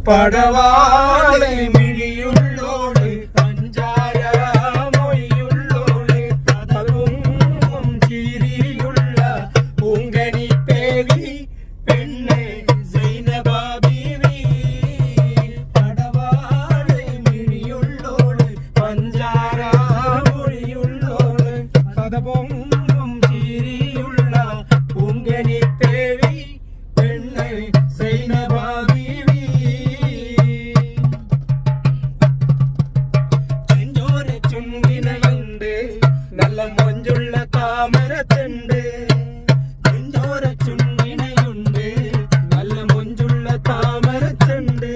പടവാളെ മിഴിയുള്ളോള് പഞ്ചാര മൊഴിയുള്ളോള് പദവും ചിരിയുള്ള പൂങ്കനി പേവി പെണ്ണെ സൈനബ ബീവി പടവാളെ മിഴിയുള്ളോള് പഞ്ചാര മൊഴിയുള്ളോള് പദവും ചിരിയുള്ള പൂങ്കനി പേവി പെണ്ണെ സൈനബ നല്ല മൊഞ്ചുള്ള താമരത്തുണ്ട് നെഞ്ചോര ചുണ്ടിനയുണ്ട് നല്ല മൊഞ്ചുള്ള താമരത്തുണ്ട്